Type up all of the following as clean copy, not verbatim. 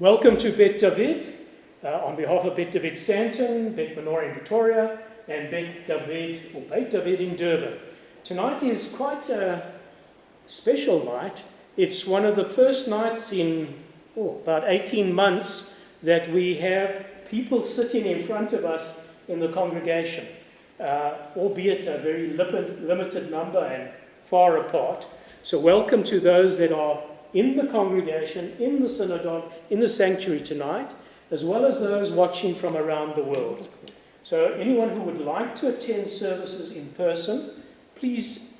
Welcome to Bet David, on behalf of Bet David Stanton, Bet Menorah in Pretoria, and Bet David in Durban. Tonight is quite a special night. It's one of the first nights in about 18 months that we have people sitting in front of us in the congregation, albeit a very limited number and far apart. So welcome to those that are in the congregation, in the synagogue, in the sanctuary tonight, as well as those watching from around the world. So anyone who would like to attend services in person, please,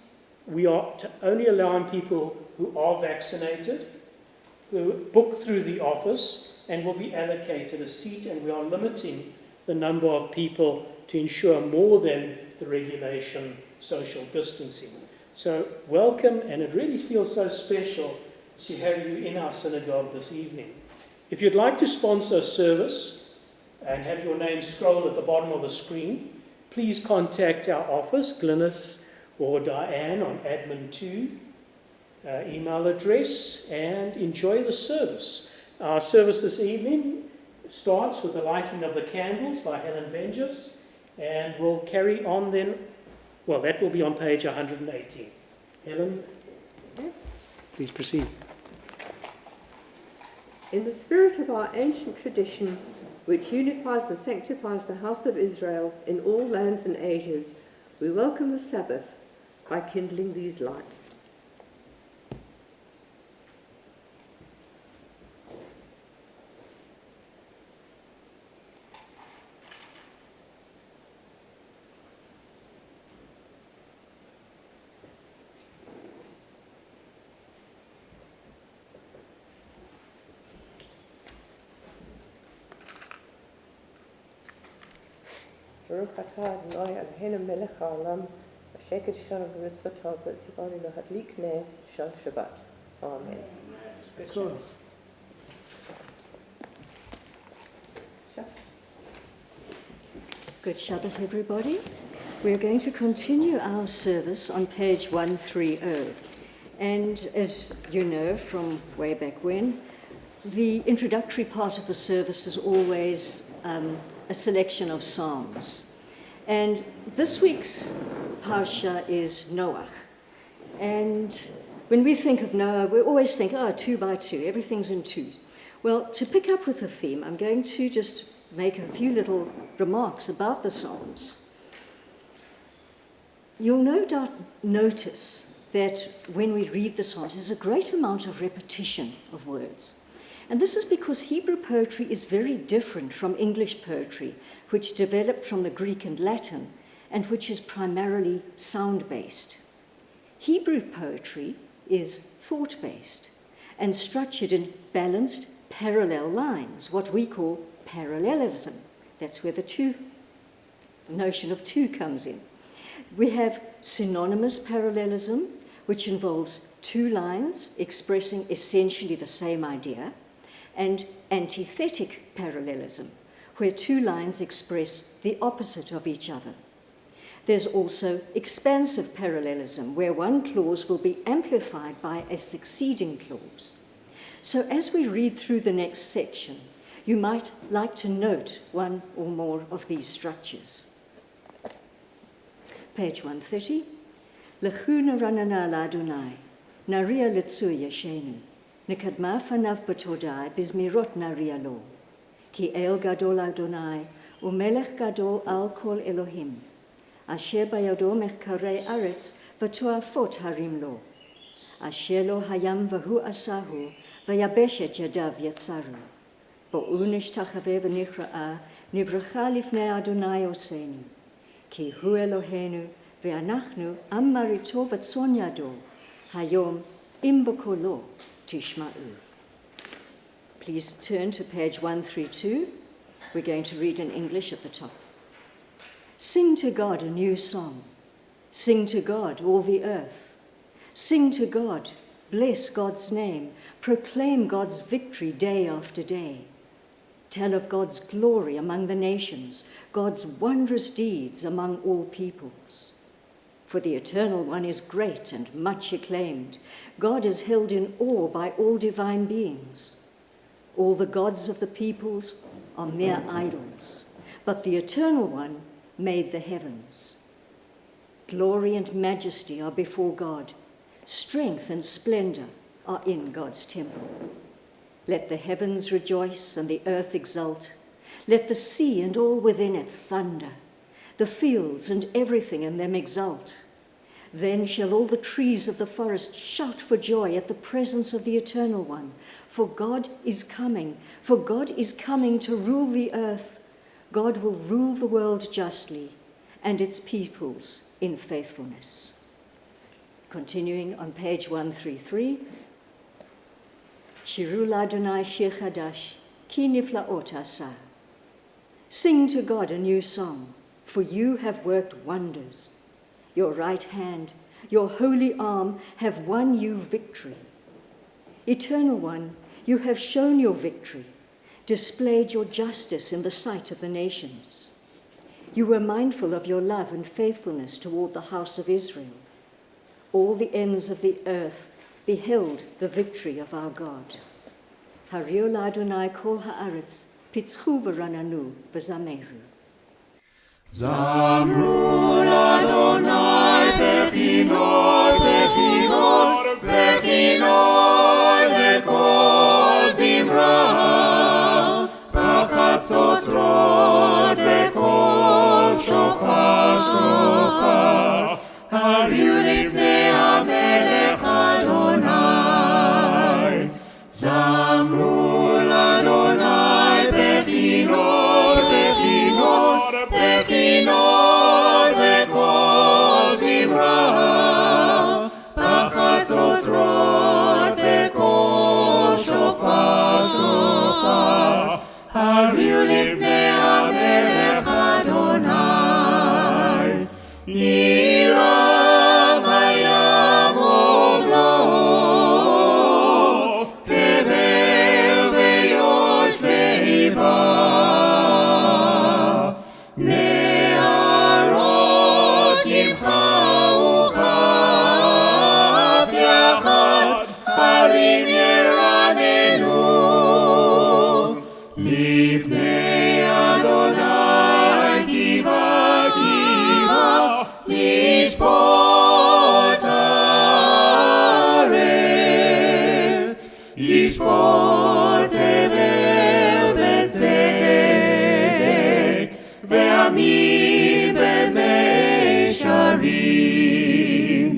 we are only allowing people who are vaccinated, who book through the office, and will be allocated a seat, and we are limiting the number of people to ensure more than the regulation social distancing. So welcome, and it really feels so special to have you in our synagogue this evening. If you'd like to sponsor a service and have your name scroll at the bottom of the screen, please contact our office, Glynis or Diane on admin 2 email address, and enjoy the service. Our service this evening starts with the lighting of the candles by Helen Benjes, and we'll carry on then. Well, that will be on page 118. Helen, please proceed. In the spirit of our ancient tradition, which unifies and sanctifies the house of Israel in all lands and ages, we welcome the Sabbath by kindling these lights. Baruch atah Adonai Eloheinu melech haolam, asher kiddushanu b'mitzvotav v'tzivanu lahadlik ner shel Shabbat. Amen. Good Shabbos, everybody. We're going to continue our service on page 130. And as you know from way back when, the introductory part of the service is always a selection of psalms. And this week's parsha is Noah. And when we think of Noah, we always think, 2 by 2, everything's in twos. Well, to pick up with the theme, I'm going to just make a few little remarks about the psalms. You'll no doubt notice that when we read the psalms, there's a great amount of repetition of words. And this is because Hebrew poetry is very different from English poetry, which developed from the Greek and Latin, and which is primarily sound-based. Hebrew poetry is thought-based and structured in balanced parallel lines, what we call parallelism. That's where the notion of two comes in. We have synonymous parallelism, which involves two lines expressing essentially the same idea, and antithetic parallelism, where two lines express the opposite of each other. There's also expansive parallelism, where one clause will be amplified by a succeeding clause. So as we read through the next section, you might like to note one or more of these structures. Page 130. Lechu naranana l'Adonai, naria litzu yeshenu. Nekadma fanav b'todai bizmirot naria lo. Ki el gadol Adonai, umelech gadol al kol Elohim. Asher bayado mechkarei aretz v'toafot harim lo. Asher lo hayam v'hu asahu, v'yabeshet yadav yatzaru. Bo'u nishtachave v'nichra'a, nivracha lifnei Adonai osenu. Ki hu Eloheinu, ve'anachnu am marito v'tzon yado, hayom im b'kolo. Tishma'u. Please turn to page 132. We're going to read in English at the top. Sing to God a new song. Sing to God, all the earth. Sing to God, bless God's name. Proclaim God's victory day after day. Tell of God's glory among the nations, God's wondrous deeds among all peoples. For the Eternal One is great and much acclaimed. God is held in awe by all divine beings. All the gods of the peoples are mere idols, but the Eternal One made the heavens. Glory and majesty are before God. Strength and splendor are in God's temple. Let the heavens rejoice and the earth exult. Let the sea and all within it thunder. The fields and everything in them exult. Then shall all the trees of the forest shout for joy at the presence of the Eternal One. For God is coming to rule the earth. God will rule the world justly and its peoples in faithfulness. Continuing on page 133. Shiru l'Adonai shir chadash, ki niflaot asa. Sing to God a new song, for you have worked wonders. Your right hand, your holy arm have won you victory. Eternal One, you have shown your victory, displayed your justice in the sight of the nations. You were mindful of your love and faithfulness toward the house of Israel. All the ends of the earth beheld the victory of our God. Hariu l'Adonai kol haaretz, pitzchu v'rananu v'zameru. Zamru l'Adonai bechinor, bechinor, bechinor, v'kol zimra, b'chatzotzrot v'kol shofar, shofar, hariu lifnei hamelech Adonai. Zamru l'Adonai bechinor, bechinor, bechinor, v'kol zimra, b'chatzotzrot v'kol shofar, shofar, hariu lifnei hamelech Adonai. Yiram hayam omlo, tevel v'yoshvei ba. Ne'arot yimchau chaf yachad, harim yeranenu. Lifnei Adonai kiva, kiva, yishpot haaretz, yishpot tevel betzedek, ve'amim b'meisharim.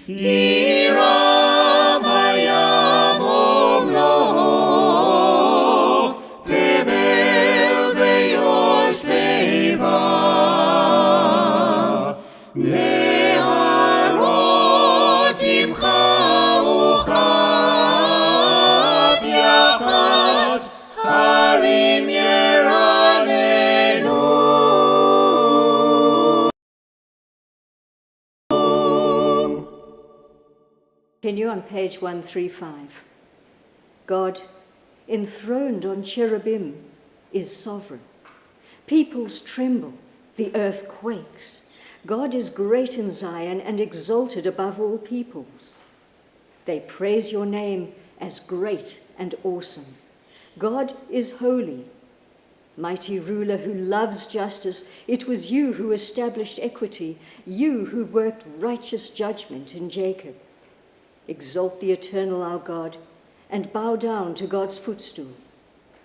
Yiram hayam omlo, tevel v'yoshvei ba. Ne'arot yimchau chaf yachad, harim yeranenu. Continue on page 135. God, enthroned on cherubim, is sovereign. Peoples tremble, the earth quakes. God is great in Zion and exalted above all peoples. They praise your name as great and awesome. God is holy. Mighty ruler who loves justice, it was you who established equity, you who worked righteous judgment in Jacob. Exalt the Eternal our God and bow down to God's footstool.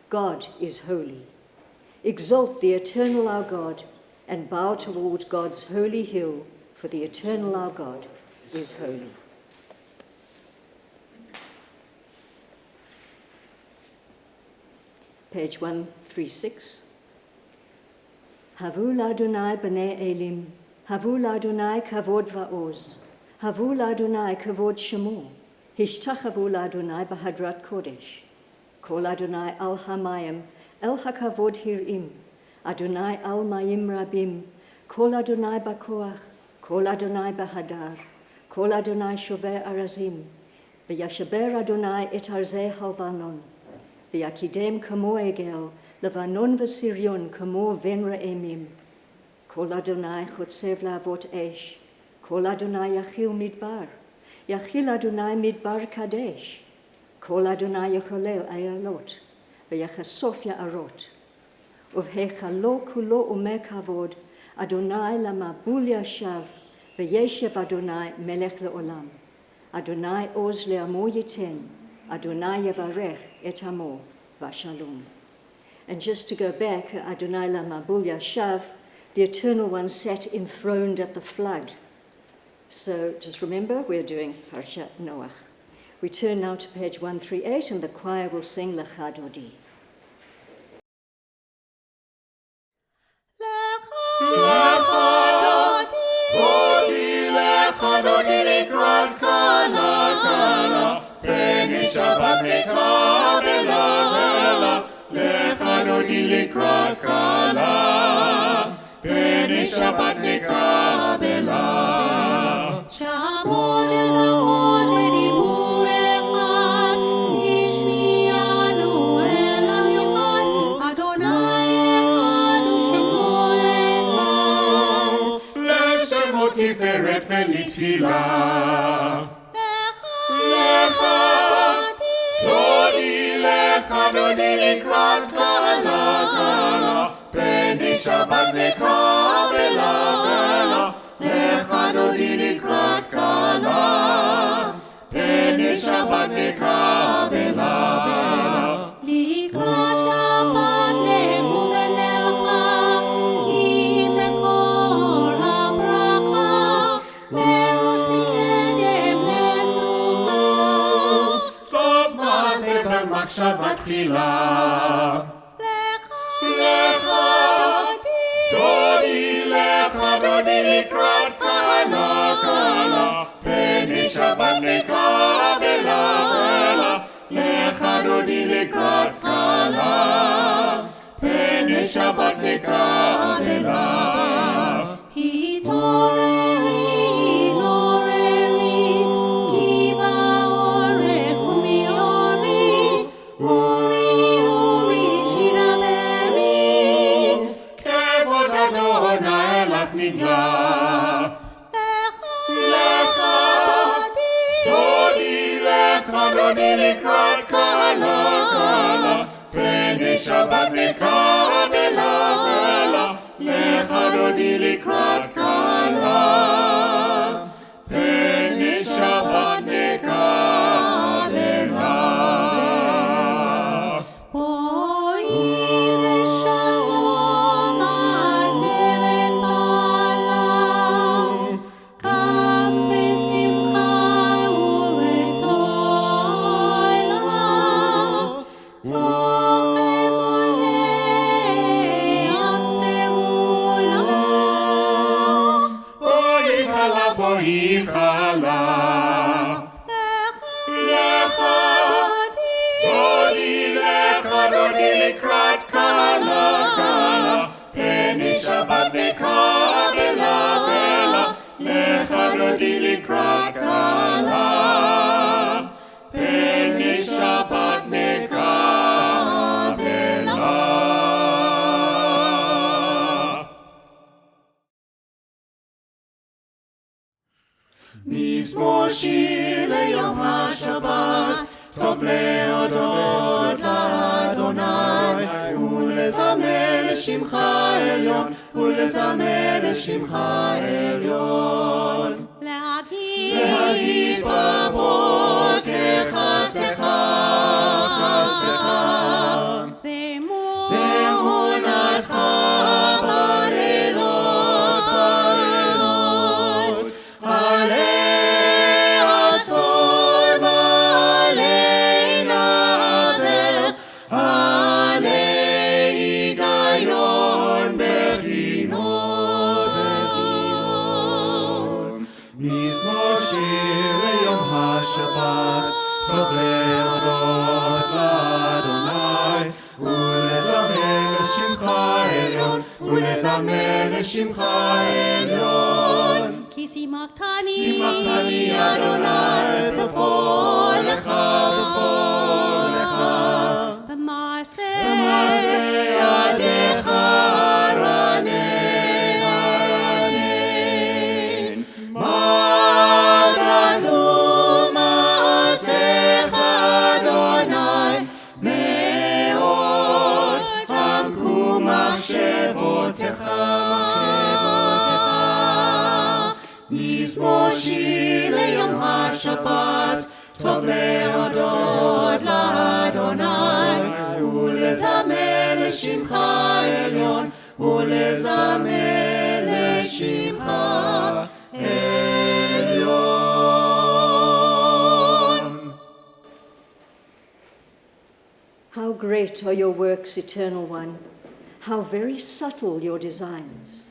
God is holy. Exalt the Eternal our God and bow toward God's holy hill, for the Eternal our God is holy. Page 136. Havu l'Adonai b'nei Elim, havu l'Adonai kavod va'oz, havu l'Adonai kavod shemo, hishtachavu l'Adonai b'hadrat kodesh, kol Adonai al hamayim, el hakavod hirim, Adonai al mayim rabim, kol Adonai b'koach, kol Adonai b'hadar, kol Adonai shover arazim, v'yashaber Adonai et arzeh halvanon, v'yakidem kamo egel, Levanon v'Sirion kamo ven ra'emim, kol Adonai chotsev la'avot esh, kol Adonai yachil midbar, yachil Adonai midbar kadesh, kol Adonai yacholel ayalot, ויחשוף יערות. ובהיכלו כולו ומי כבוד, אדוני למבול ישב, וישב אדוני מלך לעולם. אדוני עוז לעמו ייתן, Adonai Yavarech et Amo Vashalom. And just to go back, Adonai Lamabul Yashav, the Eternal One sat enthroned at the flood. So just remember, we're doing Parshat Noach. We turn now to page 138, and the choir will sing Lecha Dodi. Lecha Dodi likrat kala kala, Peni Shabbat leka bela bela, Lecha Dodi likrat kala, Peni Shabbat leka bela bela. Shamor ezamor ledibur echad, Yishmianu el hamichad, Adonai echad u'shemo echad. L'shemo tiferet velitila. Dodi likrat kala kala, Peni Shabbat leka bela bela, Lecha Dodi likrat kala, Peni Shabbat leka bela bela. Likrat Shabbat lemud enelcha, Ki mekor habracha, Berosh mikedem lesucha. Sof maaseh b'machshava tchila. Lecha Dodi likrat kala kala, Peni Shabbat leka bela bela, Lecha Dodi likrat kala, Peni Shabbat leka bela bela. Hitoreri, Ki ba'orech u'miori, Uri, shiraberi. Kevod Adonai lach nigla. Lecha Dodi likrat kala kala, Peni Shabbat leka bela bela, Lecha Dodi likrat kala, Peni Shabbat leka bela bela. Bo'ir shalom al teret ba'alam, Kam besimcha u'letzorah, Tov emunei amserulah. Boi chala, Lecha Dodi likrat kala kala, Peni Shabbat leka bela bela, Lecha Dodi likrat kala, Peni Shabbat leka bela. Mizmor shir leyom haShabbat, Tov leodot laAdonai, Ulezamer l'shimcha elyon, Ulezamer l'shimcha elyon. Le'agid בבוקר חסדך, חסדך, ואמונתך בלילות, בלילות, עלי עשור ועלי נעבר, עלי היגיון בכינון, בכינון. מזמור שיר ליום השבת, טוב להודות לאדוני, ולזמר לשמך עליון, ולזמר לשמך עליון. כי שימחתני, שימחתני אדוני בפועלך, בפועלך, במעשה ידיך ארנן, ארנן. מה גדלו מעשיך אדוני, מאוד לשמך עליון, ולזמר לשמך עליון. How great are your works, Eternal One. How very subtle your designs.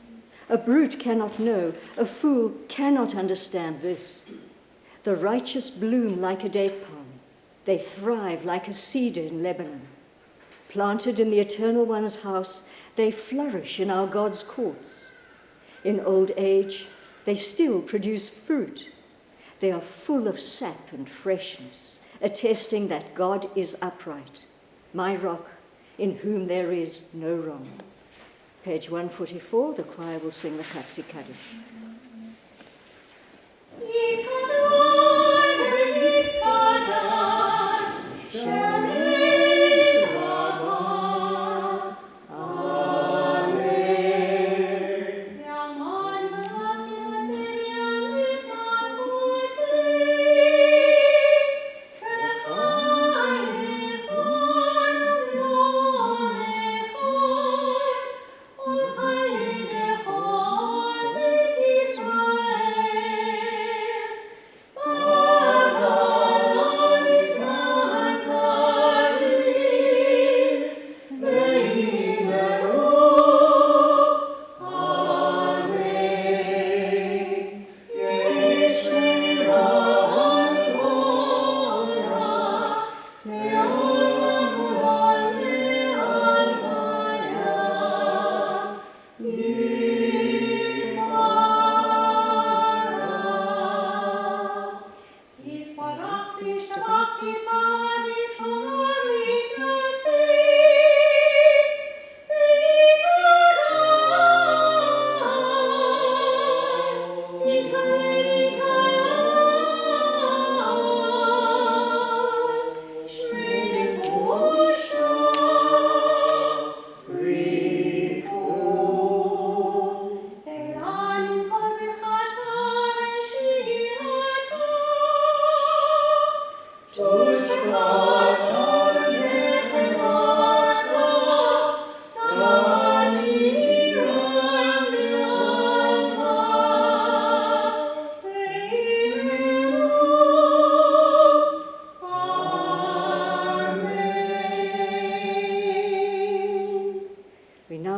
A brute cannot know, a fool cannot understand this. The righteous bloom like a date palm. They thrive like a cedar in Lebanon. Planted in the Eternal One's house, they flourish in our God's courts. In old age, they still produce fruit. They are full of sap and freshness, attesting that God is upright, my rock, in whom there is no wrong. Page 144, the choir will sing the Kapsi Kaddish.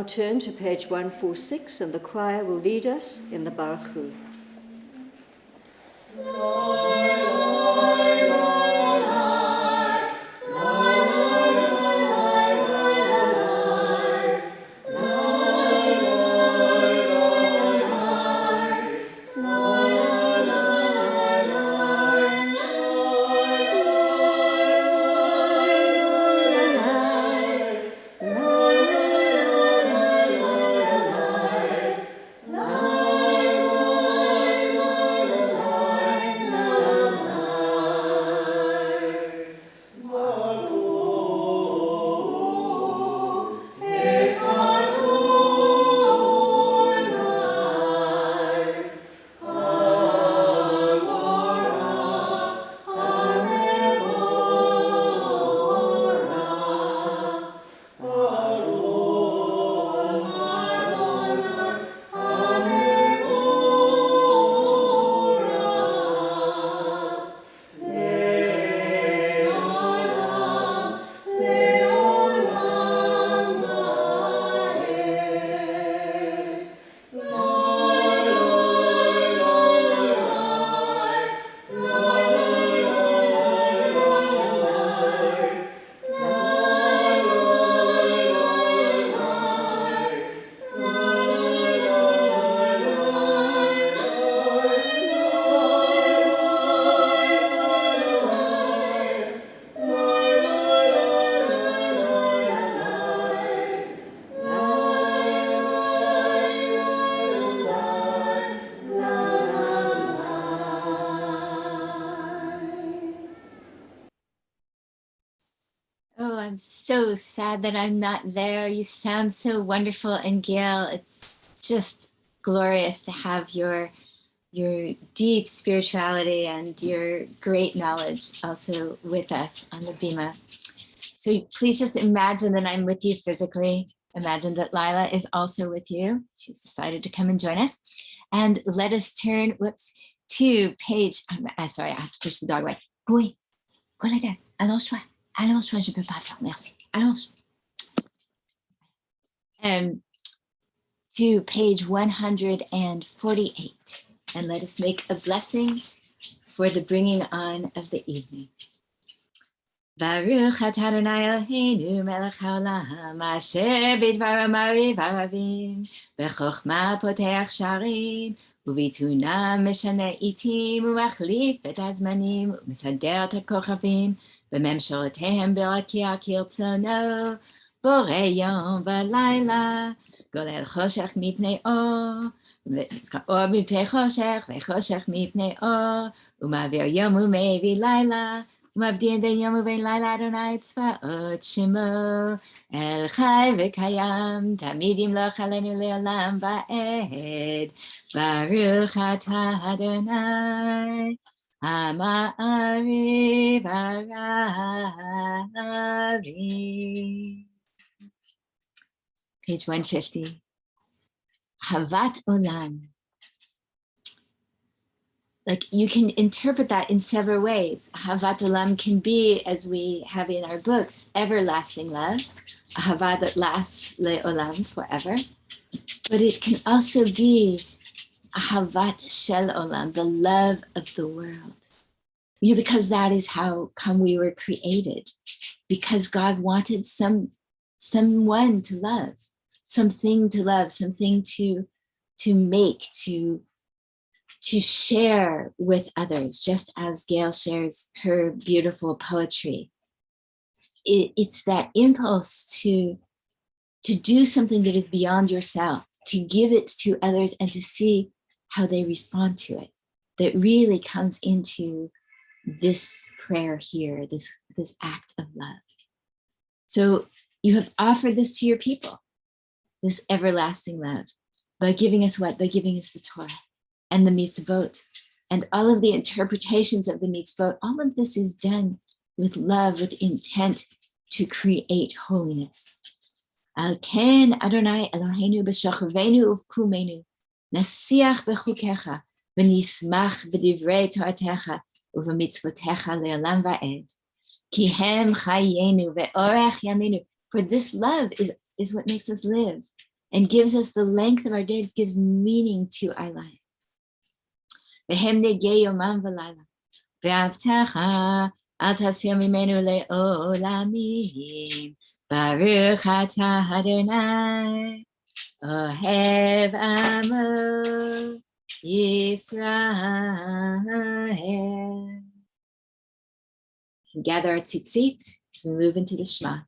Turn to page 146 and the choir will lead us in the Baruch Hu. I'm so sad that I'm not there. You sound so wonderful. And Gail, it's just glorious to have your deep spirituality and your great knowledge also with us on the Bima. So please just imagine that I'm with you physically. Imagine that Lila is also with you. She's decided to come and join us. And let us turn, to page, sorry, I have to push the dog away. Go like that. Allonge-toi, je peux pas faire, merci. Allonge. To page 148. And let us make a blessing for the bringing on of the evening. Baruch atah Adonai Eloheinu melech haolam asher bidvaro mariv aravim bechokma poteach sharim ובתבונה משנה עיתים ומחליף את הזמנים ומסדר את הכוכבים בממשלותיהם ברקיע כרצונו בורא יום ולילה גולל חושך מפני אור אור מפני חושך וחושך מפני אור ומעביר יום ומביא לילה ומבדיל בין יום ובין לילה אדוני צבאות שמו אל חי וקיים תמיד ימלוך עלינו לעולם ועד ברוך אתה אדוני המעריב הרבים. Page 150. Havat Olam. Like you can interpret that in several ways. Havat Olam can be, as we have in our books, everlasting love, a hava that lasts le'olam, forever. But it can also be a havat shel olam, the love of the world. Because that is how come we were created. Because God wanted someone to love, something to love, something to make, to share with others, just as Gail shares her beautiful poetry. It's that impulse to do something that is beyond yourself, to give it to others and to see how they respond to it. That really comes into this prayer here, this act of love. So you have offered this to your people, this everlasting love, by giving us what? By giving us the Torah and the mitzvot and all of the interpretations of the mitzvot. All of this is done with love, with intent to create holiness. Al ken Adonai Eloheinu b'shochavenu uv'kumenu nasiach b'chukecha v'nismach b'divrei Toratecha uv'mitzvotecha le'olam va'ed ki hem chayenu ve'orech yaminu. For this love is what makes us live and gives us the length of our days, gives meaning to our life. Vehem negei yomam v'layla ve'avtecha al tasir mimenu le'olamim Baruch atah Adonai ohev amo Yisrael. Gather our tzitzit as we move into the Shema.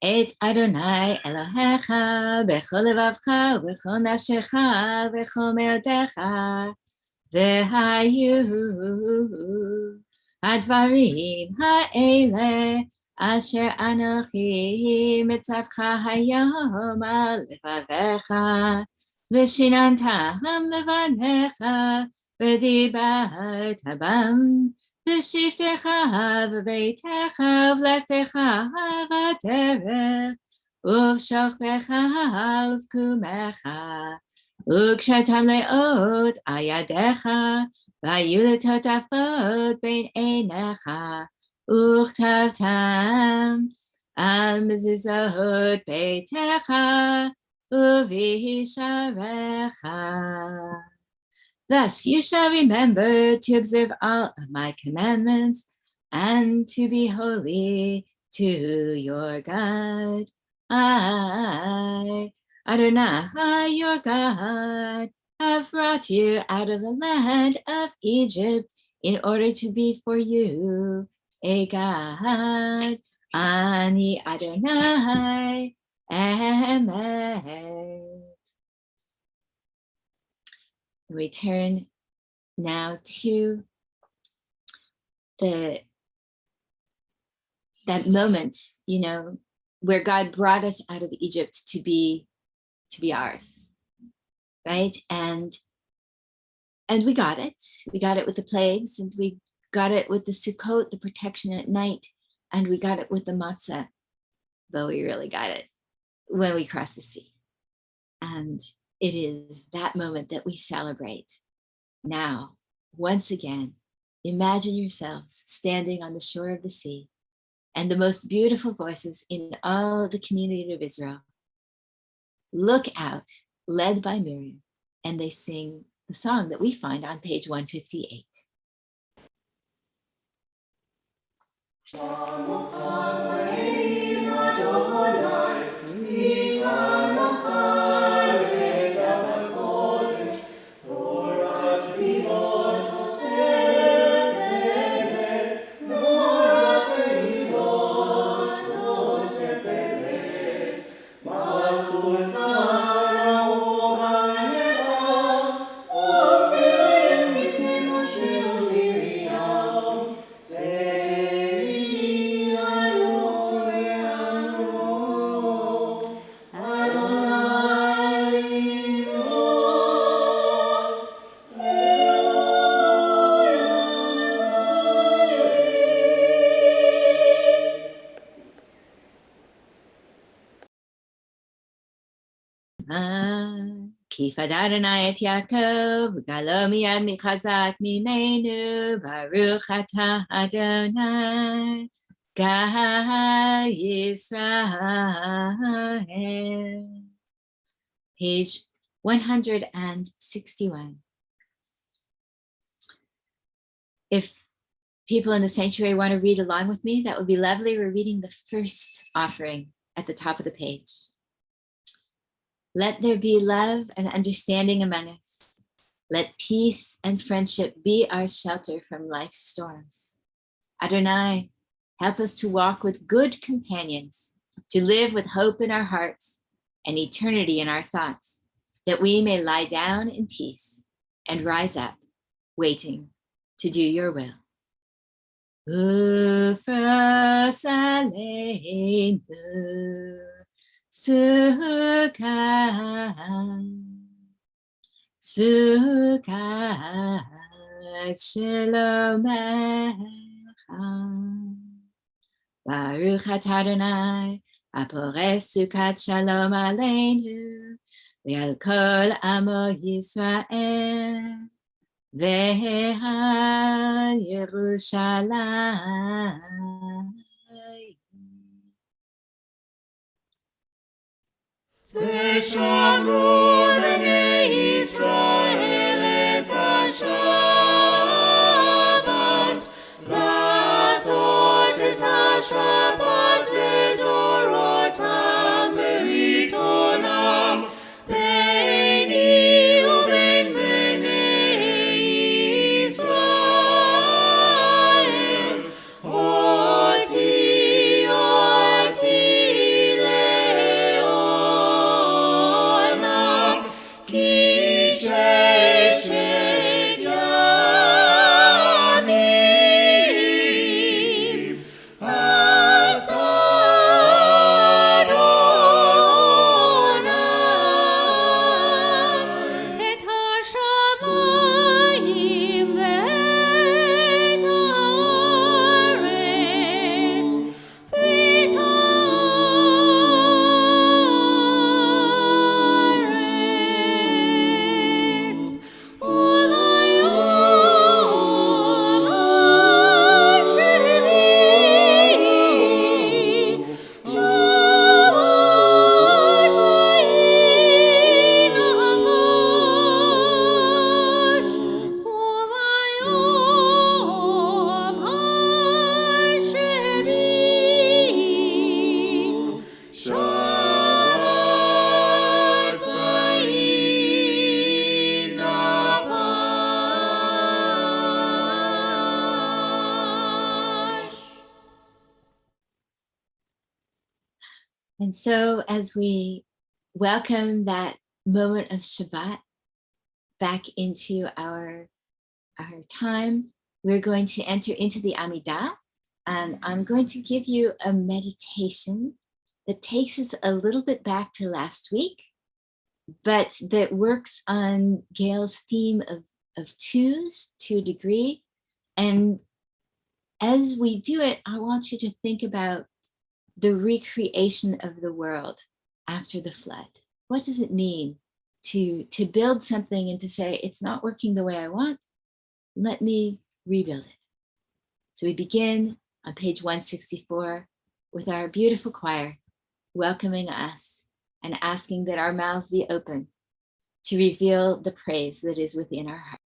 את אדוני אלוהיך בכל לבבך ובכל נפשך ובכל מאודך, והיו הדברים האלה אשר אנוכי מצווך היום על לבביך, ושיננתם לבניך, ודיברת בם בשבתך בביתך ובלכתך בדרך ובשוכבך ובקומך, וקשרתם לאות על ידיך, והיו לטוטפות בין עיניך, וכתבתם על מזוזות ביתך ובשעריך. Thus you shall remember to observe all of my commandments and to be holy to your God. I, Adonai, your God, have brought you out of the land of Egypt in order to be for you a God. Ani Adonai, Amen. We turn now to that moment, where God brought us out of Egypt to be ours, right? And we got it. We got it with the plagues, and we got it with the Sukkot, the protection at night, and we got it with the matzah, but we really got it when we crossed the sea. And it is that moment that we celebrate. Now, once again, imagine yourselves standing on the shore of the sea, and the most beautiful voices in all the community of Israel look out, led by Miriam, and they sing the song that we find on page 158. כי פדה אדוני את יעקב, וגאלו מיד מחזק ממנו, ברוך אתה אדוני, גאל ישראל. Page 161. If people in the sanctuary want to read along with me, that would be lovely. We're reading the first offering at the top of the page. Let there be love and understanding among us. Let peace and friendship be our shelter from life's storms. Adonai, help us to walk with good companions, to live with hope in our hearts and eternity in our thoughts, that we may lie down in peace and rise up, waiting to do your will. Ufras aleinu Sukkah Shalomecha. Baruch atah Adonai, apores Sukkot Shalom aleinu, ve'al kol amo Yisrael, ve'al Yerushalayim. ושמרו בני ישראל את השבת, לעשות את השבת לדורותם ברית עולם, ביני ובין בני ישראל. אותי And so as we welcome that moment of Shabbat back into our time, we're going to enter into the Amidah, and I'm going to give you a meditation that takes us a little bit back to last week, but that works on Gail's theme of twos to a degree. And as we do it, I want you to think about the recreation of the world after the flood. What does it mean to build something and to say, it's not working the way I want, let me rebuild it. So we begin on page 164 with our beautiful choir welcoming us and asking that our mouths be open to reveal the praise that is within our heart.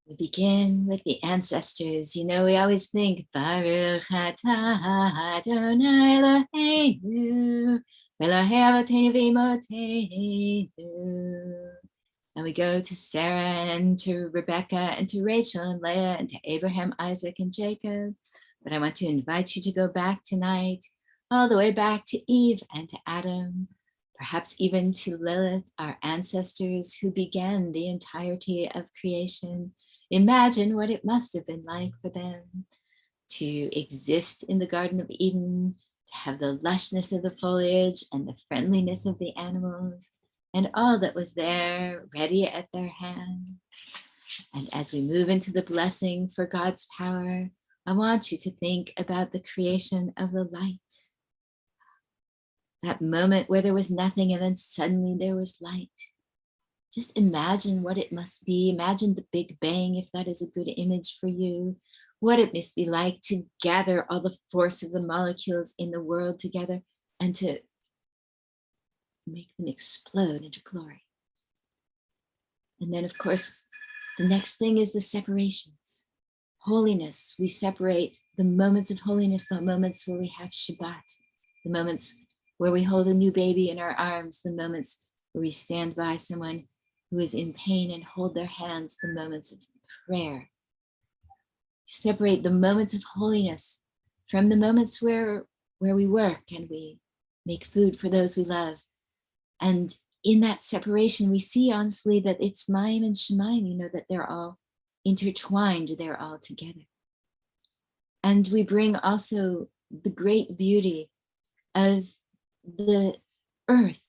We begin with the ancestors. You know, we always think, Baruch atah Adonai Eloheinu, Elohei Avotenu v'Imotenu. And we go to Sarah and to Rebecca and to Rachel and Leah and to Abraham, Isaac, and Jacob. But I want to invite you to go back tonight, all the way back to Eve and to Adam, perhaps even to Lilith, our ancestors who began the entirety of creation. Imagine what it must have been like for them to exist in the Garden of Eden, to have the lushness of the foliage and the friendliness of the animals and all that was there ready at their hand. And as we move into the blessing for God's power, I want you to think about the creation of the light. That moment where there was nothing and then suddenly there was light. Just imagine what it must be. Imagine the Big Bang, if that is a good image for you. What it must be like to gather all the force of the molecules in the world together and to make them explode into glory. And then, of course, the next thing is the separations. Holiness. We separate the moments of holiness, the moments where we have Shabbat, the moments where we hold a new baby in our arms, the moments where we stand by someone who is in pain and hold their hands, the moments of prayer. Separate the moments of holiness from the moments where we work and we make food for those we love. And in that separation, we see honestly that it's Mayim and Shemayim, you know, that they're all intertwined, they're all together. And we bring also the great beauty of the earth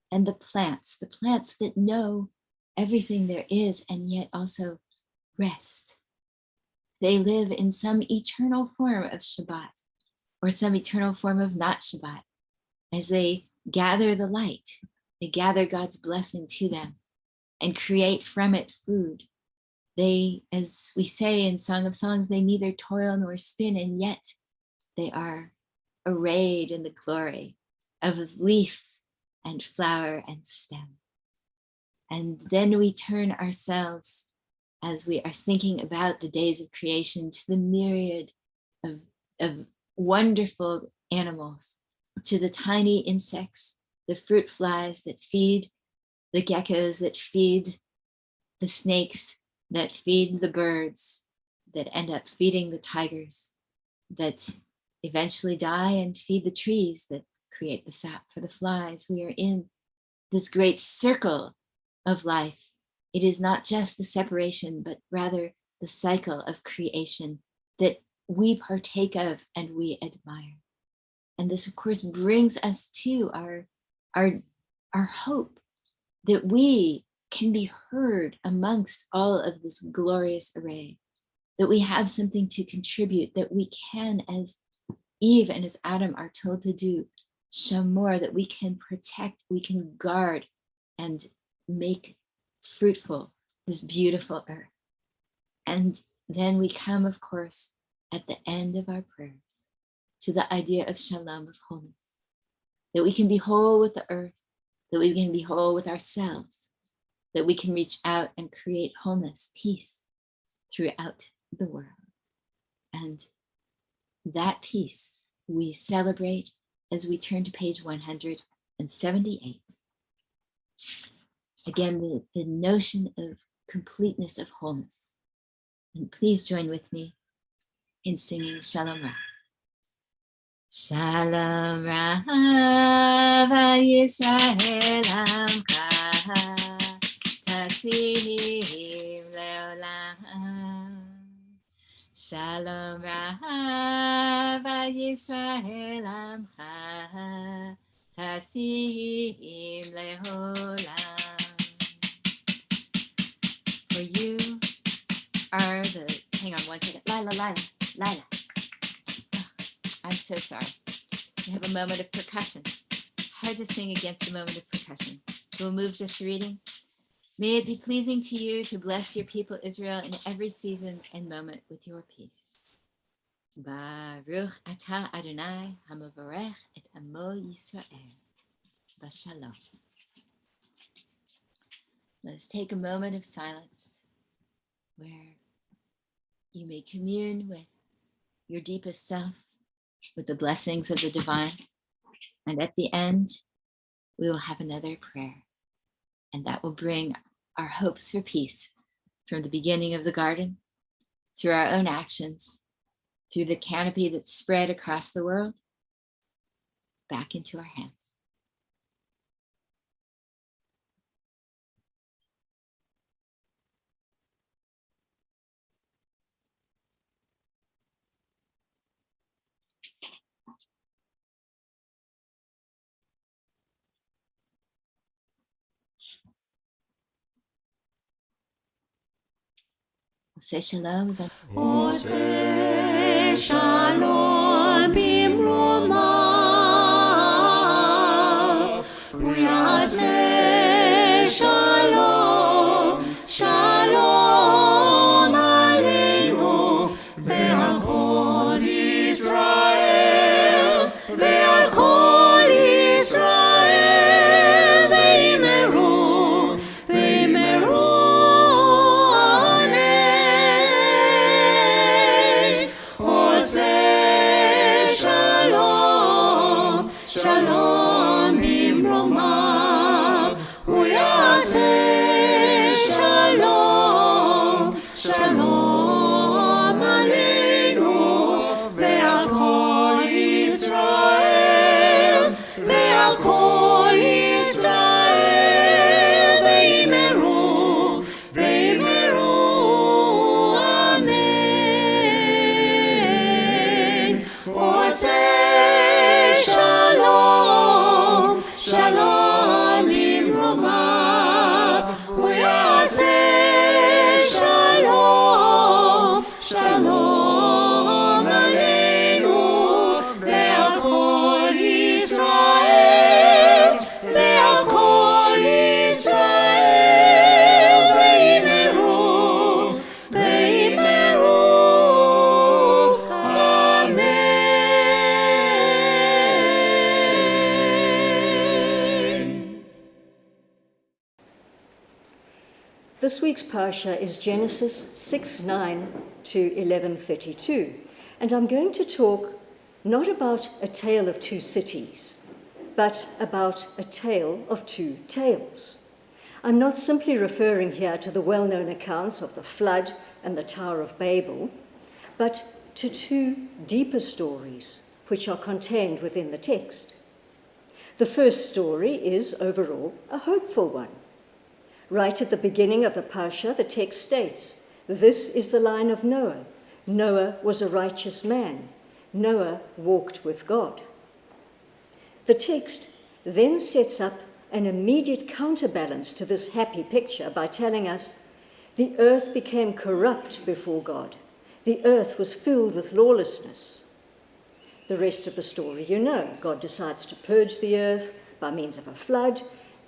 and the plants that know everything there is and yet also rest. They live in some eternal form of Shabbat or some eternal form of not Shabbat. As they gather the light, they gather God's blessing to them and create from it food. They, as we say in Song of Songs, they neither toil nor spin, and yet they are arrayed in the glory of leaf and flower and stem. And then we turn ourselves, as we are thinking about the days of creation, to the myriad of wonderful animals, to the tiny insects, the fruit flies that feed the geckos, that feed the snakes, that feed the birds, that end up feeding the tigers, that eventually die and feed the trees that create the sap for the flies. We are in this great circle of life. It is not just the separation, but rather the cycle of creation that we partake of and we admire. And this, of course, brings us to our hope that we can be heard amongst all of this glorious array, that we have something to contribute, that we can, as Eve and as Adam are told to do, shamor, that we can protect, we can guard and make fruitful this beautiful earth. And then we come, of course, at the end of our prayers to the idea of shalom, of wholeness, that we can be whole with the earth, that we can be whole with ourselves, that we can reach out and create wholeness, peace throughout the world. And that peace we celebrate as we turn to page 178. Again, the notion of completeness of wholeness. And please join with me in singing Shalom Ra. Shalom Ra Yisrael Amcha Tasim Leolam. Shalom Ra Yisrael Amcha Tasim Leolam. For you are the, hang on one second, Lila. Oh, I'm so sorry. We have a moment of percussion. Hard to sing against the moment of percussion. So we'll move just to reading. May it be pleasing to you to bless your people Israel in every season and moment with your peace. Baruch atah Adonai hamavarech et amo Yisrael. Bashalom. Let's take a moment of silence where you may commune with your deepest self, with the blessings of the divine. And at the end, we will have another prayer. And that will bring our hopes for peace from the beginning of the garden, through our own actions, through the canopy that's spread across the world, back into our hands. We'll say shalom. Ose shalom bimromav, uyase shalom, shalom aleinu, ve'al kol Yisrael, ve'al kol Yisrael, ve'imeru, ve'imeru. Shalom bimromav, uyase shalom, shalom aleinu, ve'al kol Yisrael, ve'al kol Yisrael, ve'imeru, ve'imeru, amen. Shalom bimromav, uyase shalom, shalom aleinu, ve'al kol Yisrael, ve'al kol Yisrael, ve'imeru, ve'imeru, amen. This week's Parsha is Genesis 6:9 to 11:32, and I'm going to talk not about a tale of two cities, but about a tale of two tales. I'm not simply referring here to the well-known accounts of the flood and the Tower of Babel, but to two deeper stories which are contained within the text. The first story is overall a hopeful one. Right at the beginning of the Parsha, the text states, "This is the line of Noah. Noah was a righteous man. Noah walked with God." The text then sets up an immediate counterbalance to this happy picture by telling us, the earth became corrupt before God. The earth was filled with lawlessness. The rest of the story you know. God decides to purge the earth by means of a flood,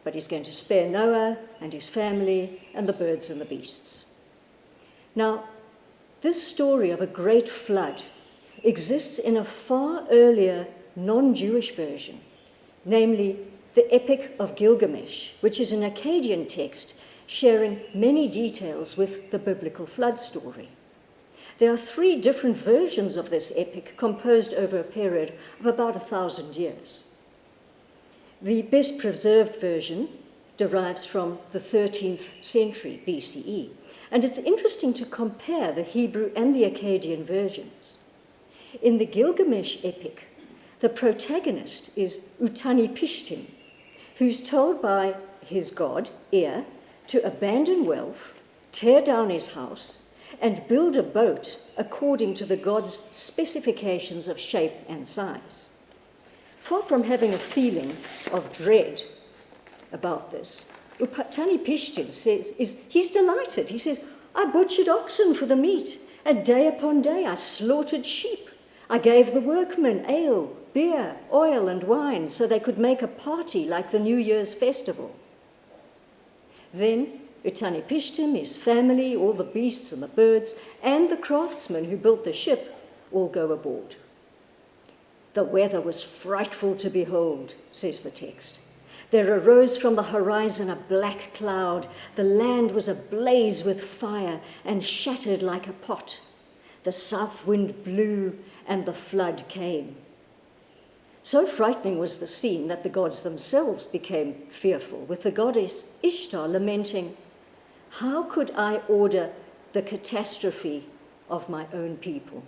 but he's going to spare Noah and his family and the birds and the beasts. Now, this story of a great flood exists in a far earlier non-Jewish version. Namely, the Epic of Gilgamesh, which is an Akkadian text sharing many details with the biblical flood story. There are 3 different versions of this epic composed over a period of about 1,000 years. The best preserved version derives from the 13th century BCE, and it's interesting to compare the Hebrew and the Akkadian versions. In the Gilgamesh epic, the protagonist is Utnapishtim, who's told by his god, Ea, to abandon wealth, tear down his house, and build a boat according to the god's specifications of shape and size. Far from having a feeling of dread about this, Utnapishtim says he's delighted. He says, I butchered oxen for the meat, and day upon day I slaughtered sheep. I gave the workmen ale, beer, oil, and wine so they could make a party like the New Year's festival. Then Utnapishtim, his family, all the beasts and the birds, and the craftsmen who built the ship all go aboard. The weather was frightful to behold, says the text. There arose from the horizon a black cloud. The land was ablaze with fire and shattered like a pot. The south wind blew and the flood came. So frightening was the scene that the gods themselves became fearful, with the goddess Ishtar lamenting, how could I order the catastrophe of my own people?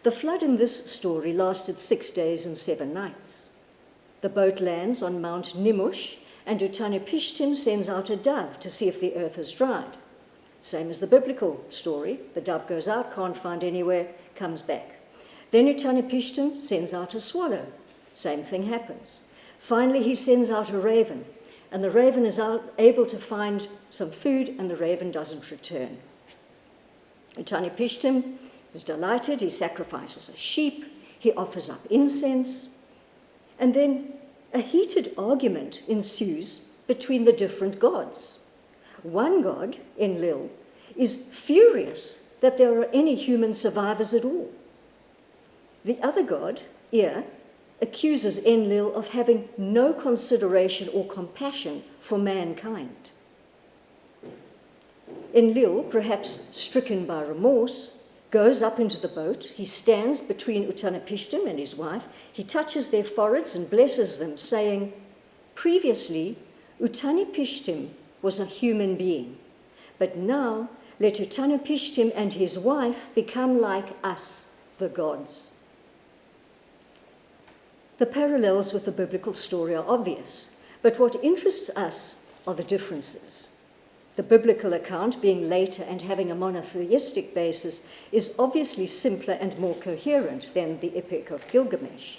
The flood in this story lasted 6 days and 7 nights. The boat lands on Mount Nimush, and Utnapishtim sends out a dove to see if the earth has dried. Same as the biblical story. The dove goes out, can't find anywhere, comes back. Then Utnapishtim sends out a swallow. Same thing happens. Finally, he sends out a raven, and the raven is able to find some food, and the raven doesn't return. Utnapishtim is delighted. He sacrifices a sheep. He offers up incense. And then a heated argument ensues between the different gods. One god, Enlil, is furious that there are any human survivors at all. The other god, Ea, accuses Enlil of having no consideration or compassion for mankind. Enlil, perhaps stricken by remorse, goes up into the boat. He stands between Utnapishtim and his wife. He touches their foreheads and blesses them, saying, previously, Utnapishtim was a human being, but now let Utnapishtim and his wife become like us, the gods. The parallels with the biblical story are obvious, but what interests us are the differences. The biblical account, being later and having a monotheistic basis, is obviously simpler and more coherent than the Epic of Gilgamesh.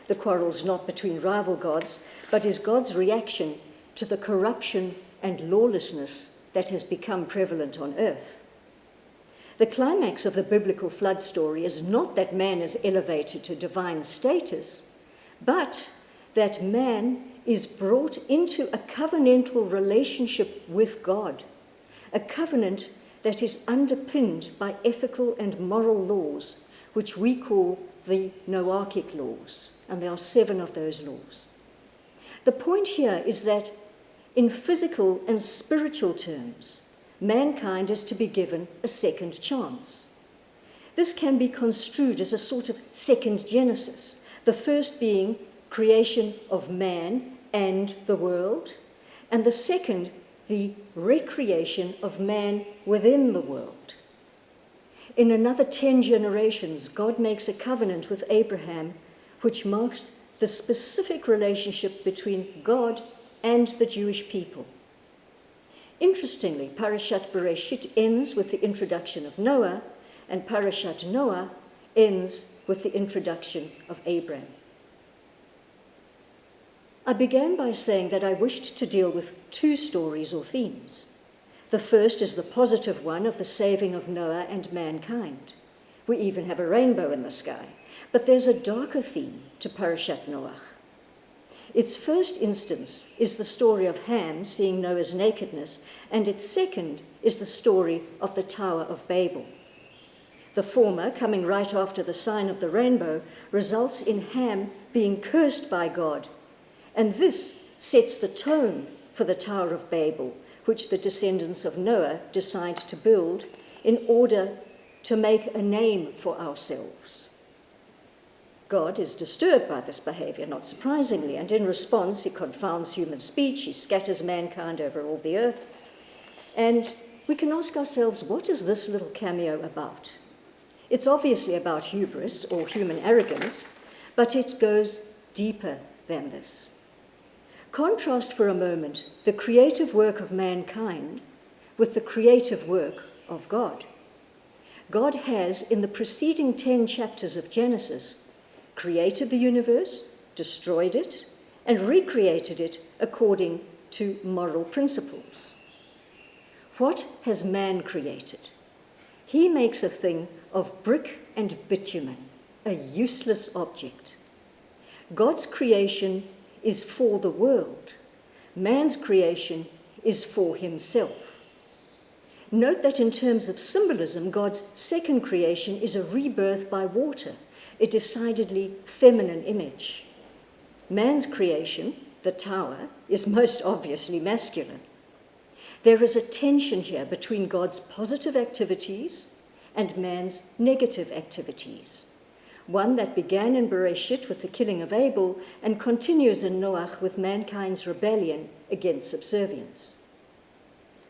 The quarrel's not between rival gods, but is God's reaction to the corruption and lawlessness that has become prevalent on earth. The climax of the biblical flood story is not that man is elevated to divine status, but that man is brought into a covenantal relationship with God, a covenant that is underpinned by ethical and moral laws, which we call the Noachic laws, and there are 7 of those laws. The point here is that in physical and spiritual terms, mankind is to be given a second chance. This can be construed as a sort of second Genesis, the first being creation of man and the world, and the second, the recreation of man within the world. In another 10 generations, God makes a covenant with Abraham, which marks the specific relationship between God and the Jewish people. Interestingly, Parashat Bereshit ends with the introduction of Noah, and Parashat Noah ends with the introduction of Abraham. I began by saying that I wished to deal with 2 stories or themes. The first is the positive one of the saving of Noah and mankind. We even have a rainbow in the sky. But there's a darker theme to Parashat Noach. Its first instance is the story of Ham seeing Noah's nakedness, and its second is the story of the Tower of Babel. The former, coming right after the sign of the rainbow, results in Ham being cursed by God And this sets the tone for the Tower of Babel, which the descendants of Noah decide to build in order to make a name for ourselves. God is disturbed by this behavior, not surprisingly, and in response he confounds human speech, he scatters mankind over all the earth. And we can ask ourselves, what is this little cameo about? It's obviously about hubris or human arrogance, but it goes deeper than this. Contrast for a moment the creative work of mankind with the creative work of God. God has, in the preceding 10 chapters of Genesis, created the universe, destroyed it, and recreated it according to moral principles. What has man created? He makes a thing of brick and bitumen, a useless object. God's creation is for the world. Man's creation is for himself. Note that in terms of symbolism, God's second creation is a rebirth by water, a decidedly feminine image. Man's creation, the tower, is most obviously masculine. There is a tension here between God's positive activities and man's negative activities, one that began in Bereshit with the killing of Abel and continues in Noach with mankind's rebellion against subservience.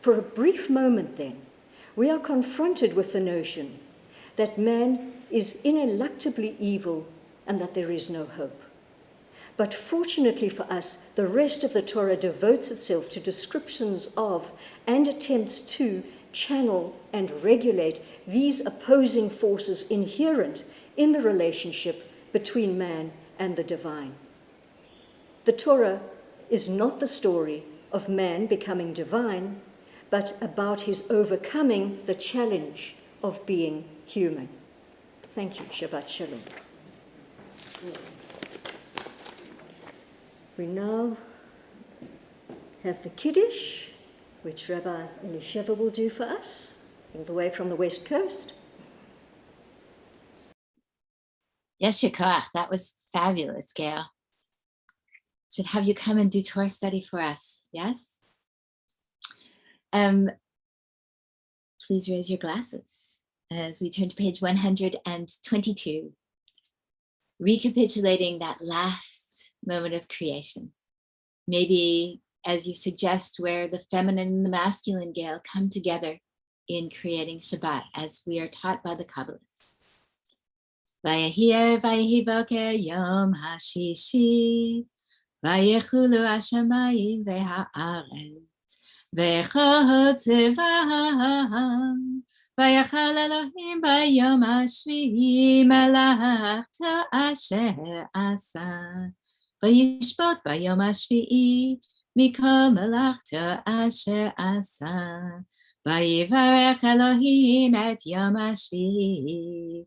For a brief moment, then, we are confronted with the notion that man is ineluctably evil and that there is no hope. But fortunately for us, the rest of the Torah devotes itself to descriptions of and attempts to channel and regulate these opposing forces inherent in the relationship between man and the divine. The Torah is not the story of man becoming divine, but about his overcoming the challenge of being human. Thank you. Shabbat Shalom. We now have the Kiddush, which Rabbi Elisheva will do for us, all the way from the West Coast. Yes, Shakar, that was fabulous, Gail. Should have you come and do Torah study for us, yes? Please raise your glasses as we turn to page 122, recapitulating that last moment of creation. Maybe, as you suggest, where the feminine and the masculine, Gail, come together in creating Shabbat, as we are taught by the Kabbalists. Vayehi vayehi boker yom hashishi, vayechulu hashamayim veha'aretz, vechot zevam, vayachal Elohim bayom hashvi'i malachto asher asa, vayishbot bayom hashvi'i mikol malachto asher asa, vayivarech Elohim et yom hashvi'i,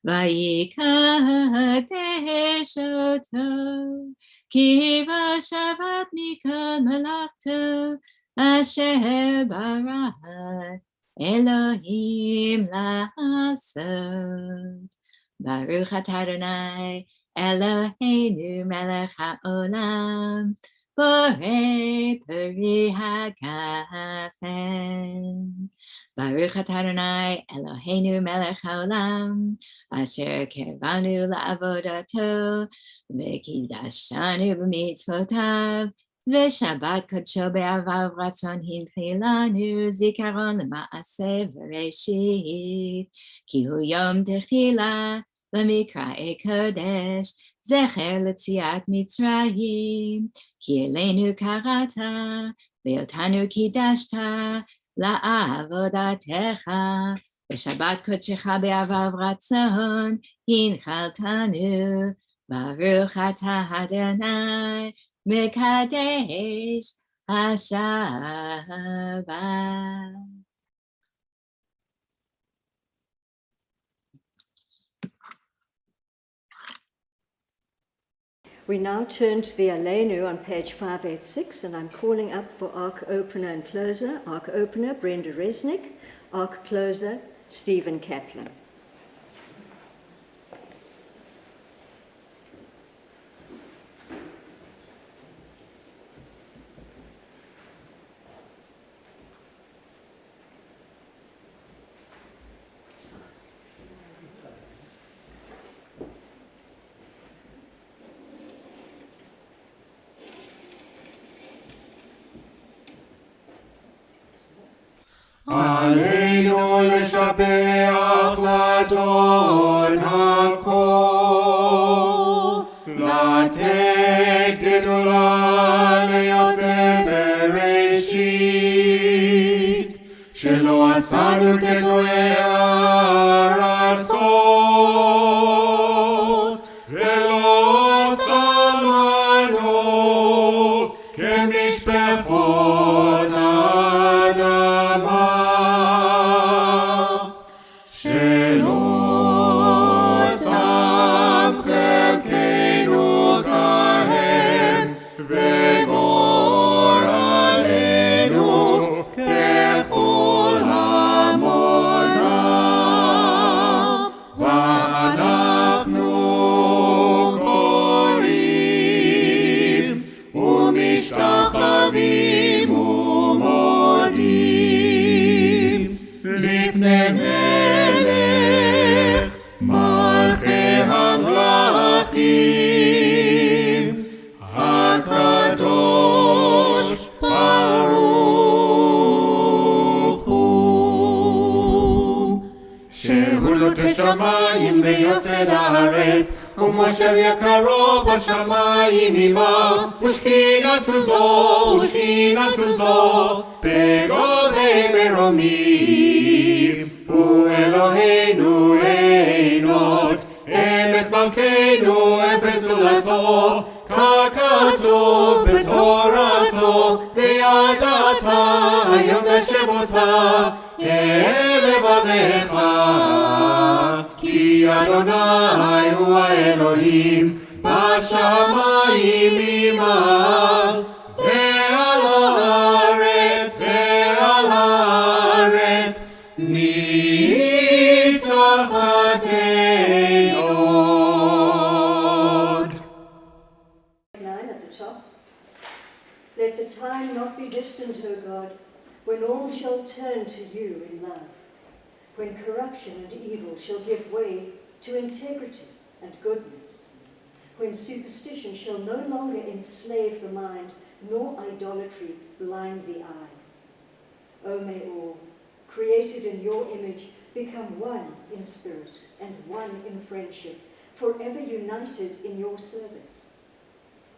vayikadesh oto, ki vashavat mikol malachto asher bara Elohim la'asot. Baruch atah Adonai Eloheinu melech ha'olam, borei peri ha'gafen. Baruch atah Adonai Eloheinu melech ha'olam, asher kervanu la'avodato, v'kidashanu b'mitzvotav, V'Shabbat kodsho be'avav ratzon hinchilanu zikaron l'ma'aseh v'reshit, ki hu yom techila l'mikra'e kodesh, zecher l'tziat Mitzrayim, ki elenu karata, ve'otanu kidashta, la'avodatecha, v'Shabbat kodshecha be'avav ratzon hinchaltanu, baruch atah Adonai, Mekadesh HaShabbat. We now turn to the Aleinu on page 586, and I'm calling up for Ark Opener and Closer. Ark Opener, Brenda Resnick. Ark Closer, Stephen Kaplan. עלינו לשבח לאדון הכל, לתת גדולה ליוצא בראשית, שלא עשינו כגויי הארצות, ולא שמנו כמשפחות האדמה, שלא שם חלקנו כהם, וגורלנו ככל המונה, ואנחנו קוראים ומשתחווים ומודים לפני מלך מלכי המלכים הקדוש ברוך הוא, שהוא נוטה שמיים ויוסד הארץ, ומושב יקרו בשמיים עמה, ושכינתו זו בגובי מרומים. הוא אלוהינו אין עוד, אמת מלכנו אפס זולתו, ככתוב בתורתו, וידעת היום תשב אותה לבבך, כי אדוני הוא האלוהים בשמיים ממעל, ועל הארץ מתחתינו עוד. 9 at the top. Let the time not be distant, O God, when all shall turn to you in love, when corruption and evil shall give way to integrity and goodness, when superstition shall no longer enslave the mind, nor idolatry blind the eye. O may all, created in your image, become one in spirit and one in friendship, forever united in your service.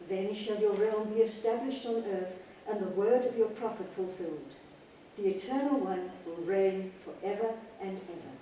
Then shall your realm be established on earth, and the word of your prophet fulfilled. The Eternal One will reign forever and ever.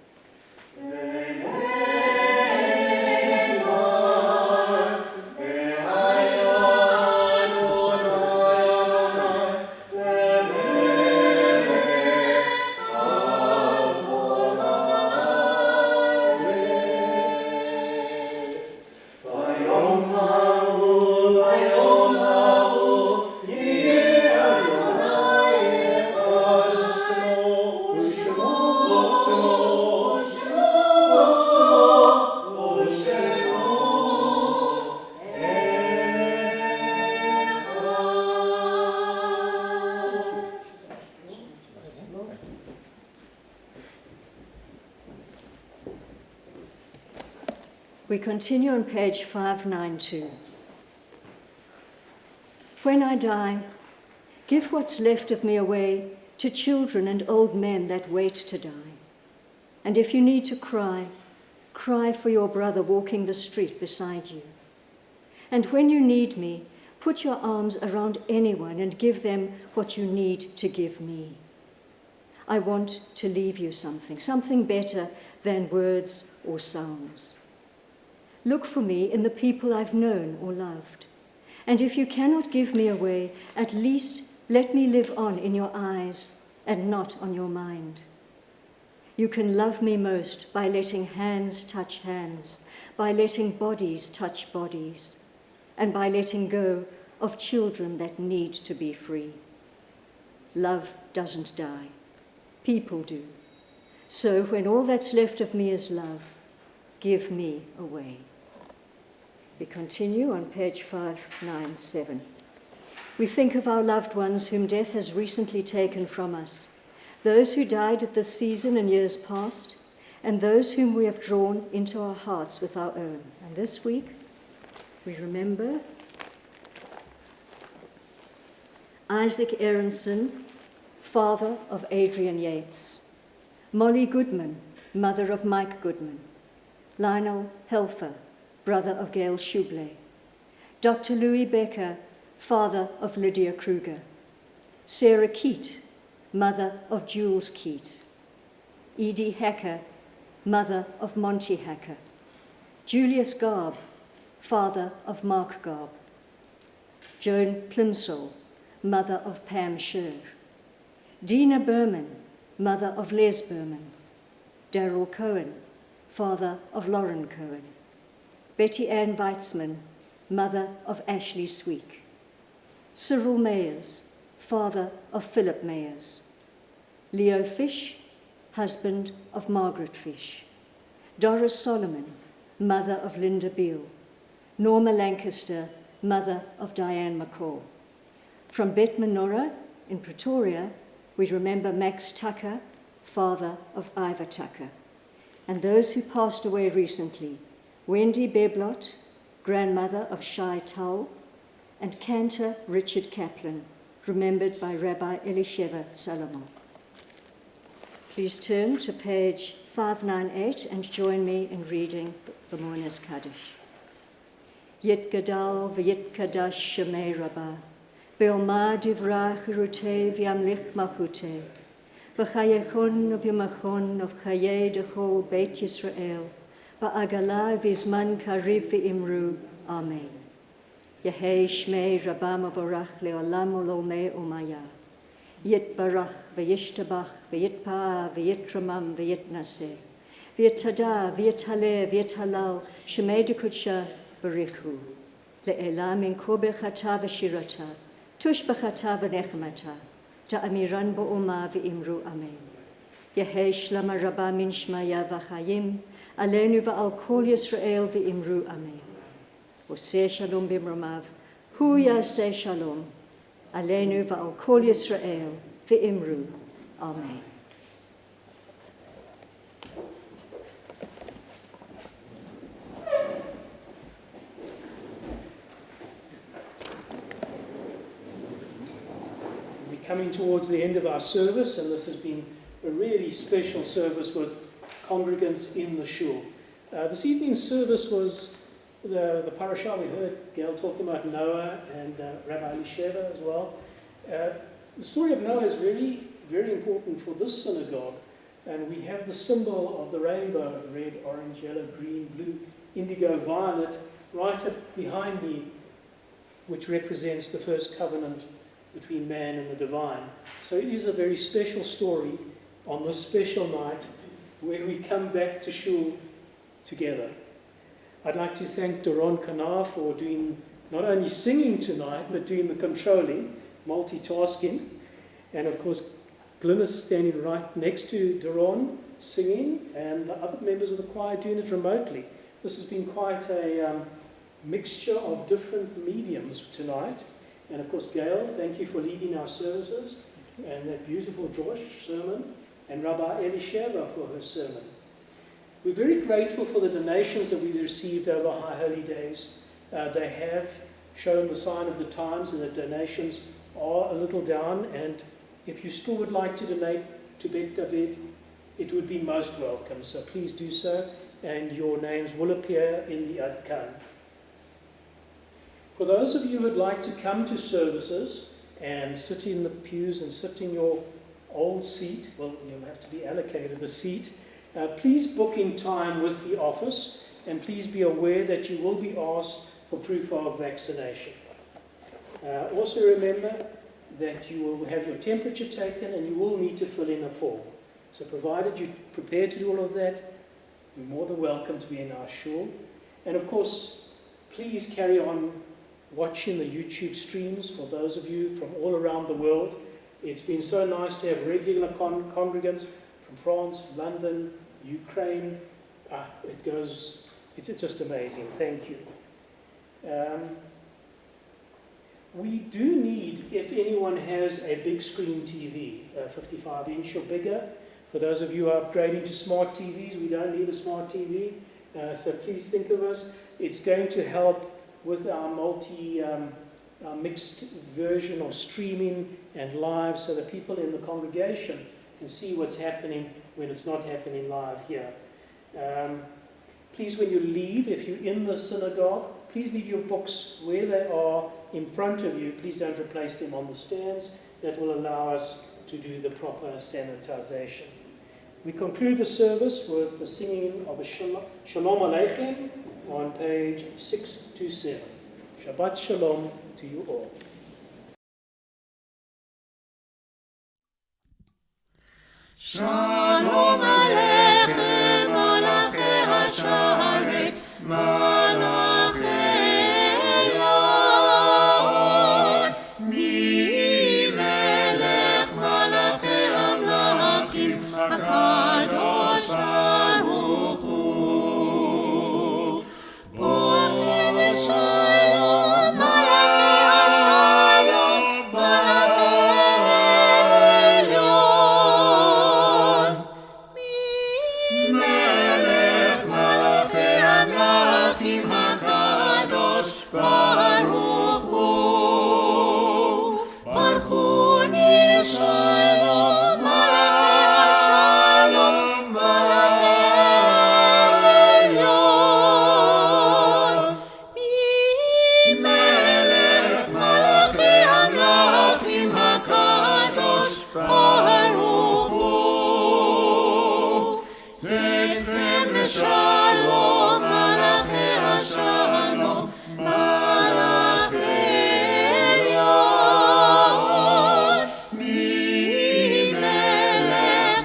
We continue on page 592. When I die, give what's left of me away to children and old men that wait to die. And if you need to cry, cry for your brother walking the street beside you. And when you need me, put your arms around anyone and give them what you need to give me. I want to leave you something better than words or songs. Look for me in the people I've known or loved. And if you cannot give me away, at least let me live on in your eyes and not on your mind. You can love me most by letting hands touch hands, by letting bodies touch bodies, and by letting go of children that need to be free. Love doesn't die. People do. So when all that's left of me is love, give me away. We continue on page 597. We think of our loved ones whom death has recently taken from us, those who died at this season in years past, and those whom we have drawn into our hearts with our own. And this week, we remember Isaac Aronson, father of Adrian Yates. Molly Goodman, mother of Mike Goodman. Lionel Helfer, brother of Gail Shubley. Dr. Louis Becker, father of Lydia Kruger. Sarah Keat, mother of Jules Keat. Edie Hacker, mother of Monty Hacker. Julius Garb, father of Mark Garb. Joan Plimsoll, mother of Pam Sher. Dina Berman, mother of Les Berman. Darrell Cohen, father of Lauren Cohen. Betty Ann Weitzman, mother of Ashley Sweek. Cyril Mayers, father of Philip Mayers. Leo Fish, husband of Margaret Fish. Doris Solomon, mother of Linda Beale. Norma Lancaster, mother of Diane McCall. From Bet Menorah in Pretoria, we remember Max Tucker, father of Ivor Tucker. And those who passed away recently, Wendy Beblot, grandmother of Shai Tull, and Cantor Richard Kaplan, remembered by Rabbi Elisheva Salomon. Please turn to page 598 and join me in reading the Mourner's Kaddish. Yit Gadal v'yit Kadash Shemei Rabbah, Be'oma divrach Rutev Yamlich Malchuteh, V'chayechon v'yamachon of Chayei Dechol Beit Yisrael, Ba'agala v'izman kariv v'imru. Amen. Yehei Shmei Rabbah Mavorach le'olam u'lomei umaya. Yit barach v'yishtabach v'yitpa'ah v'yitramam v'yitnaseh. V'yitada v'yitaleh v'yitalal Shemei Dekudsha b'richu. Le'ela min ko bechata v'shirata. Tush bechata v'nechmata. Ta'amiran bo'oma v'imru amen. Yehei shlama Rabbah min shmaya v'chayim. Aleinu v'al kol Yisrael v'imru amen. Oseh shalom b'imromav. Hu yaseh shalom. Aleinu v'al kol Yisrael v'imru. Amen. We're coming towards the end of our service, and this has been a really special service with congregants in the shul. This evening's service was the parashah. We heard Gail talking about Noah and Rabbi Elisheva as well. The story of Noah is really very important for this synagogue, and we have the symbol of the rainbow, red, orange, yellow, green, blue, indigo, violet, right up behind me, which represents the first covenant between man and the divine. So it is a very special story on this special night where we come back to shul together. I'd like to thank Doron Kanar for doing not only singing tonight, but doing the controlling, multitasking. And of course, Glynis standing right next to Doron, singing, and the other members of the choir doing it remotely. This has been quite a mixture of different mediums tonight. And of course, Gail, thank you for leading our services, and that beautiful Josh sermon, and Rabbi Elisheva for her sermon. We're very grateful for the donations that we received over High Holy Days. They have shown the sign of the times, and the donations are a little down, and if you still would like to donate to Bet David, it would be most welcome. So please do so, and your names will appear in the Adkan. For those of you who would like to come to services and sit in the pews and sit in your old seat, well, you'll have to be allocated a seat, please book in time with the office, and please be aware that you will be asked for proof of vaccination. Also remember that you will have your temperature taken, and you will need to fill in a form. So provided you're prepared to do all of that, you're more than welcome to be in our shul. And of course, please carry on watching the YouTube streams for those of you from all around the world. It's been so nice to have regular congregants from France, London, Ukraine. It's just amazing. Thank you. We do need, if anyone has a big screen TV, 55-inch or bigger. For those of you who are upgrading to smart TVs, we don't need a smart TV. So please think of us. It's going to help with our our mixed version of streaming and live so that people in the congregation can see what's happening when it's not happening live here. Please, when you leave, if you're in the synagogue, please leave your books where they are in front of you. Please don't replace them on the stands. That will allow us to do the proper sanitization. We conclude the service with the singing of a Shalom Aleichem on page 627. Shabbat Shalom to you all. Shalom Aleichem, Malachei Hasharet, Malachei Yod, Mi-Melech Malachei Amlachim, HaKadosh Baruch Hu. Bochim Shalom, Malachei Hashalom, Malachei Elyon. Melech Malachei Amlachim HaKadosh Baruch Hu. Baruchuni Shalom, Malachei Shalom, Malachei Elyon. Melech Malachei Amlachim HaKadosh Baruch Hu. Tzedchem Shalom, Malachei Hashalom, Malachei Elyon. Mi-Melech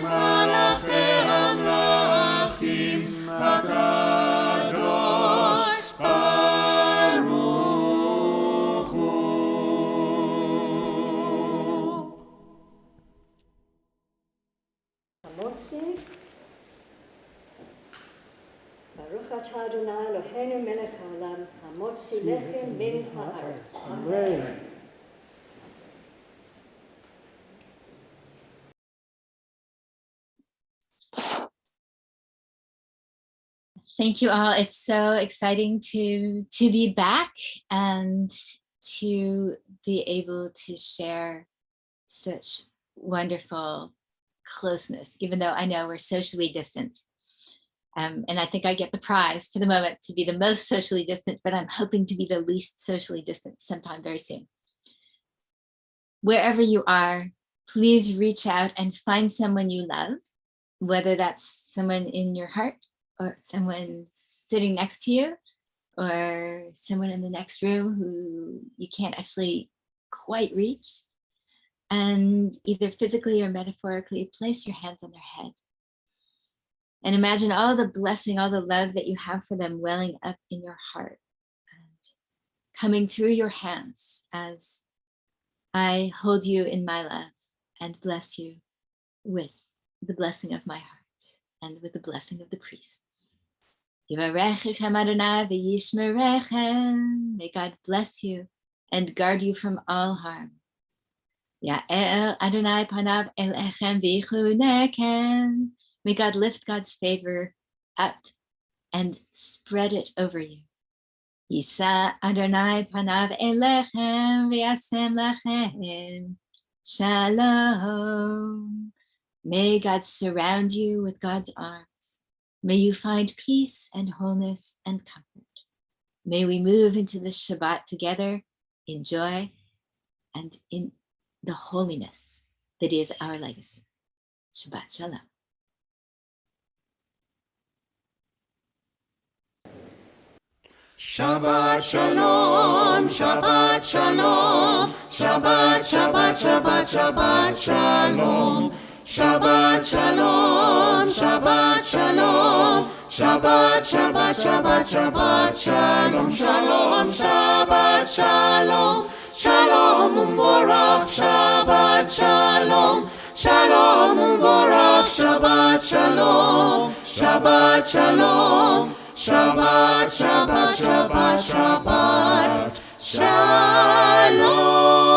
Malachei Amlachim HaKadosh Baruch Hu. Hamotzi. Baruch atah Adonai Eloheinu melech haolam, hamotzi lechem min haaretz. Amen. Thank you all. It's so exciting to be back and to be able to share such wonderful closeness, even though I know we're socially distanced. And I think I get the prize for the moment to be the most socially distant, but I'm hoping to be the least socially distant sometime very soon. Wherever you are, please reach out and find someone you love, whether that's someone in your heart or someone sitting next to you or someone in the next room who you can't actually quite reach. And either physically or metaphorically, place your hands on their head. And imagine all the blessing, all the love that you have for them welling up in your heart and coming through your hands as I hold you in my love and bless you with the blessing of my heart and with the blessing of the priests. Yivarechem Adonai v'yishmerechem. May God bless you and guard you from all harm. Ya'er Adonai panav elechem v'yichunekem. May God lift God's favor up and spread it over you. Yisa Adonai panav elechem v'yasem lachem shalom. May God surround you with God's arms. May you find peace and wholeness and comfort. May we move into this Shabbat together in joy and in the holiness that is our legacy. Shabbat Shalom. Shabbat Shalom, Shabbat Shalom, Shabbat, Shabbat, Shabbat, Shabbat Shalom. Shabbat Shalom, Shabbat Shalom, Shabbat, Shabbat, Shabbat, Shabbat Shalom, Shalom, Shabbat Shalom, Shalom Umvorach, Shabbat Shalom, Shalom Umvorach, Shabbat Shalom, Shabbat Shalom, Shabbat, Shabbat, Shabbat, Shabbat Shalom.